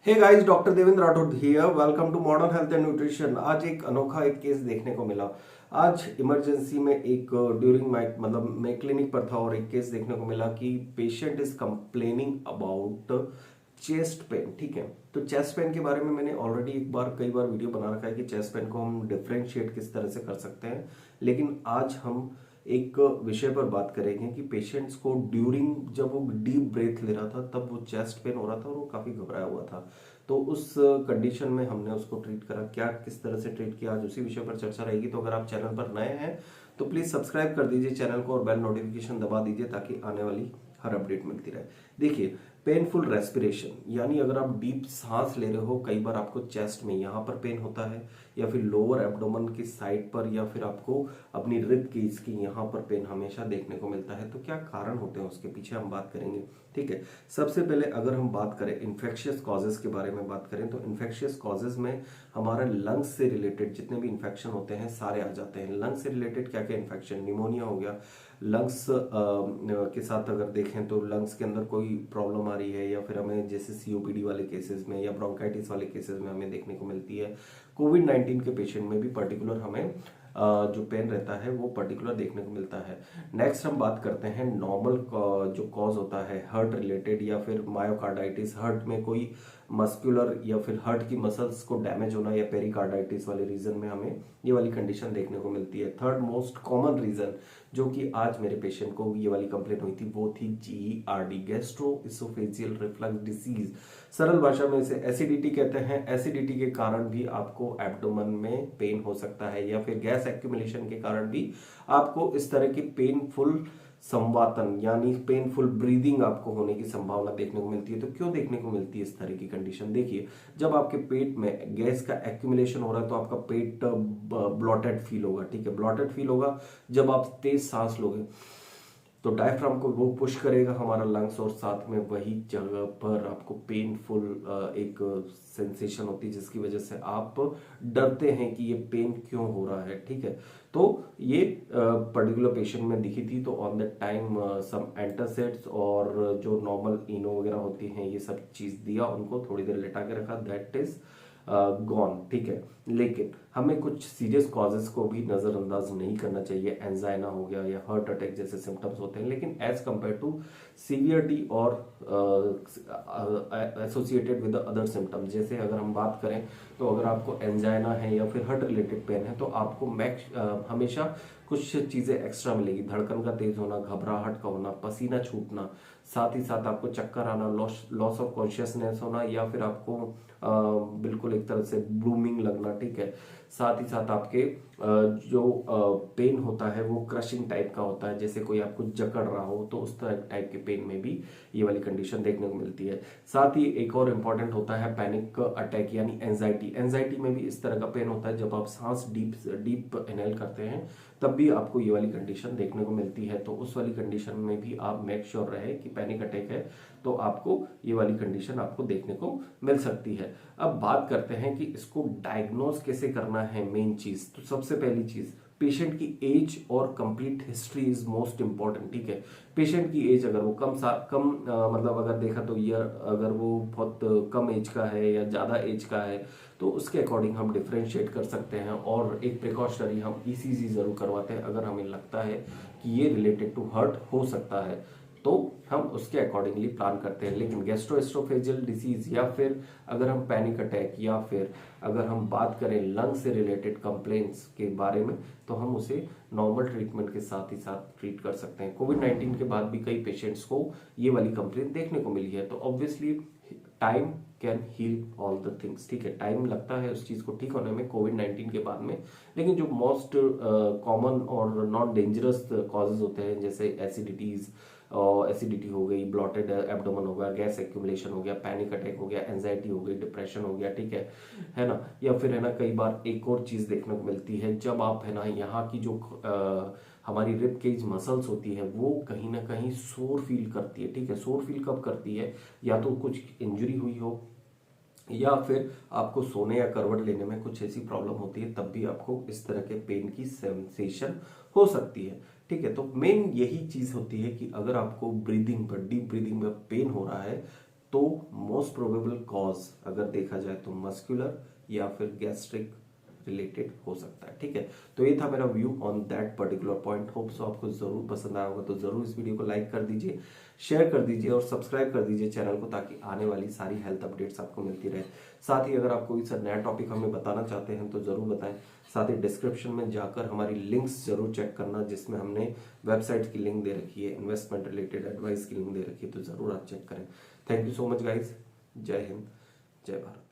Hey guys, doctor Devendra Rathore here. Welcome to modern health and nutrition. आज एक अनोखा case देखने को मिला। आज इमरजेंसी में एक ड्यूरिंग माई मैं क्लिनिक पर था और एक केस देखने को मिला कि patient is complaining about chest pain. ठीक है, तो चेस्ट पेन के बारे में मैंने ऑलरेडी कई बार वीडियो बना रखा है कि चेस्ट पेन को हम डिफ्रेंशिएट किस तरह से कर सकते हैं। लेकिन आज हम एक विषय पर बात करेंगे कि पेशेंट्स को ड्यूरिंग जब वो डीप ब्रेथ ले रहा था तब वो चेस्ट पेन हो रहा था और वो काफी घबराया हुआ था। तो उस कंडीशन में हमने उसको ट्रीट करा। क्या किस तरह से ट्रीट किया, आज उसी विषय पर चर्चा रहेगी। तो अगर आप चैनल पर नए हैं तो प्लीज सब्सक्राइब कर दीजिए चैनल को और बेल नोटिफिकेशन दबा दीजिए ताकि आने वाली हर अपडेट मिलती रहे। देखिए, पेनफुल रेस्पिरेशन यानी अगर आप डीप सांस ले रहे हो, कई बार आपको चेस्ट में यहाँ पर पेन होता है या फिर लोअर एब्डोमेन की साइड पर या फिर आपको अपनी रिब केज की यहाँ पर पेन हमेशा देखने को मिलता है। तो क्या कारण होते हैं उसके पीछे हम बात करेंगे। ठीक है, सबसे पहले अगर हम बात करें इन्फेक्शियस कॉजेज के बारे में बात करें तो इन्फेक्शियस कॉजेज में हमारे लंग्स से रिलेटेड जितने भी इन्फेक्शन होते हैं सारे आ जाते हैं। लंग्स से रिलेटेड क्या क्या इन्फेक्शन, निमोनिया हो गया। लंग्स के साथ अगर देखें तो लंग्स के अंदर कोई प्रॉब्लम आ रही है या फिर हमें जैसे सीओपीडी वाले केसेस में या ब्रोंकाइटिस वाले केसेस में हमें देखने को मिलती है। कोविड-19 के पेशेंट में भी पर्टिकुलर हमें जो पेन रहता है वो पर्टिकुलर देखने को मिलता है। नेक्स्ट हम बात करते हैं नॉर्मल जो कॉज होता है हार्ट रिलेटेड या फिर मायोकार्डाइटिस, हार्ट में कोई मस्कुलर या फिर हार्ट की मसल्स को डैमेज होना या पेरिकार्डाइटिस वाले रीजन में हमें ये वाली कंडीशन देखने को मिलती है। थर्ड मोस्ट कॉमन रीजन जो कि आज मेरे पेशेंट को ये वाली कंप्लेंट हुई थी वो थी GERD, gastro oesophageal reflux disease. सरल भाषा में इसे एसिडिटी कहते हैं। एसिडिटी के कारण भी आपको एब्डोमेन में पेन हो सकता है या फिर गैस एक्यूमुलेशन के कारण भी आपको इस तरह की पेनफुल संवातन यानी पेनफुल ब्रीदिंग आपको होने की संभावना देखने को मिलती है। तो क्यों देखने को मिलती है इस तरह की कंडीशन? देखिए, जब आपके पेट में गैस का एक्यूमुलेशन हो रहा है तो आपका पेट ब्लॉटेड फील होगा। ठीक है, ब्लॉटेड फील होगा जब आप तेज सांस लोगे तो डायफ्राम को वो पुश करेगा हमारा लंग्स और साथ में वही जगह पर आपको पेनफुल एक सेंसेशन होती है जिसकी वजह से आप डरते हैं कि ये पेन क्यों हो रहा है। ठीक है, तो ये पर्टिकुलर पेशेंट में दिखी थी। तो on the time some antacids और जो नॉर्मल इनो वगैरह होती हैं ये सब चीज दिया, उनको थोड़ी देर लेटा के रखा, दैट इज गॉन। ठीक है, लेकिन हमें कुछ सीरियस कॉजेस को भी नजरअंदाज नहीं करना चाहिए। एंजाइना हो गया या हार्ट अटैक जैसे सिम्टम्स होते हैं, लेकिन एज कंपेयर टू सीवियरिटी और एसोसिएटेड विद अदर सिम्टम्स, जैसे अगर हम बात करें तो अगर आपको एंजाइना है या फिर हार्ट रिलेटेड पेन है तो आपको हमेशा कुछ चीजें एक्स्ट्रा मिलेगी। धड़कन का तेज होना, घबराहट का होना, पसीना छूटना, साथ ही साथ आपको चक्कर आना, लॉस ऑफ कॉन्शियसनेस होना या फिर आपको बिल्कुल एक तरह से ब्लूमिंग लगना। ठीक है, साथ ही साथ आपके जो पेन होता है वो क्रशिंग टाइप का होता है, जैसे कोई आपको जकड़ रहा हो, तो उस तरह टाइप के पेन में भी ये वाली कंडीशन देखने को मिलती है। साथ ही एक और इम्पॉर्टेंट होता है पैनिक अटैक यानी एंजाइटी। एंजाइटी में भी इस तरह का पेन होता है, जब आप सांस डीप इनहेल करते हैं तब भी आपको ये वाली कंडीशन देखने को मिलती है। तो उस वाली कंडीशन में भी आप मेक श्योर रहे कि पैनिक अटैक है तो आपको ये वाली कंडीशन आपको देखने को मिल सकती है। अब बात करते हैं कि इसको डायग्नोज कैसे करना है। मेन चीज तो सबसे पहली चीज पेशेंट की एज और complete history is most important. ठीक है, पेशेंट की एज अगर वो मतलब अगर देखा तो ईयर अगर वो बहुत कम एज का है या ज्यादा एज का है तो उसके अकॉर्डिंग हम डिफरेंशिएट कर सकते हैं और एक प्रिकॉशनरी हम ECG जरूर करवाते हैं अगर हमें लगता है कि ये रिलेटेड टू हार्ट हो सकता है तो हम उसके अकॉर्डिंगली प्लान करते हैं। लेकिन गैस्ट्रोएस्ट्रोफेजियल डिसीज या फिर अगर हम पैनिक अटैक या फिर अगर हम बात करें लंग से रिलेटेड कंप्लेंट्स के बारे में तो हम उसे नॉर्मल ट्रीटमेंट के साथ ही साथ ट्रीट कर सकते हैं। कोविड-19 के बाद भी कई पेशेंट्स को ये वाली कंप्लेंट देखने को मिली है। तो obviously time can heal all the things. ठीक है, टाइम लगता है उस चीज को ठीक होने में कोविड-19 के बाद में, लेकिन जो मोस्ट कॉमन और नॉन डेंजरस कॉजेज होते हैं जैसे एसिडिटी हो गई, ब्लॉटेड एब्डोमेन हो गया, गैस एक्यूमुलेशन हो गया, पैनिक अटैक हो गया, एंजाइटी हो गई, डिप्रेशन हो गया। ठीक है ना, या फिर है ना कई बार एक और चीज देखने को मिलती है जब आप है ना यहाँ की जो हमारी रिब केज मसल्स होती है वो कहीं ना कहीं सोर फील करती है। ठीक है, सोर फील कब करती है? या तो कुछ इंजरी हुई हो या फिर आपको सोने या करवट लेने में कुछ ऐसी प्रॉब्लम होती है तब भी आपको इस तरह के पेन की सेंसेशन हो सकती है। ठीक है, तो मेन यही चीज होती है कि अगर आपको ब्रीदिंग पर डीप ब्रीदिंग में पेन हो रहा है तो मोस्ट प्रोबेबल कॉज अगर देखा जाए तो मस्कुलर या फिर गैस्ट्रिक रिलेटेड हो सकता है। ठीक है, तो ये था मेरा view on that particular point. Hope so आपको जरूर पसंद आया होगा, तो जरूर इस वीडियो को लाइक कर दीजिए, शेयर कर दीजिए और सब्सक्राइब कर दीजिए चैनल को, ताकि आने वाली सारी हेल्थ अपडेट्स आपको मिलती रहे। साथ ही अगर आप कोई सा नया टॉपिक हमें बताना चाहते हैं तो जरूर बताएं। साथ ही डिस्क्रिप्शन में जाकर हमारी लिंक्स जरूर चेक करना, जिसमें हमने वेबसाइट की लिंक दे रखी है, इन्वेस्टमेंट रिलेटेड एडवाइस की लिंक दे रखी है, तो जरूर आप चेक करें। Thank you so much guys. जय हिंद, जय भारत।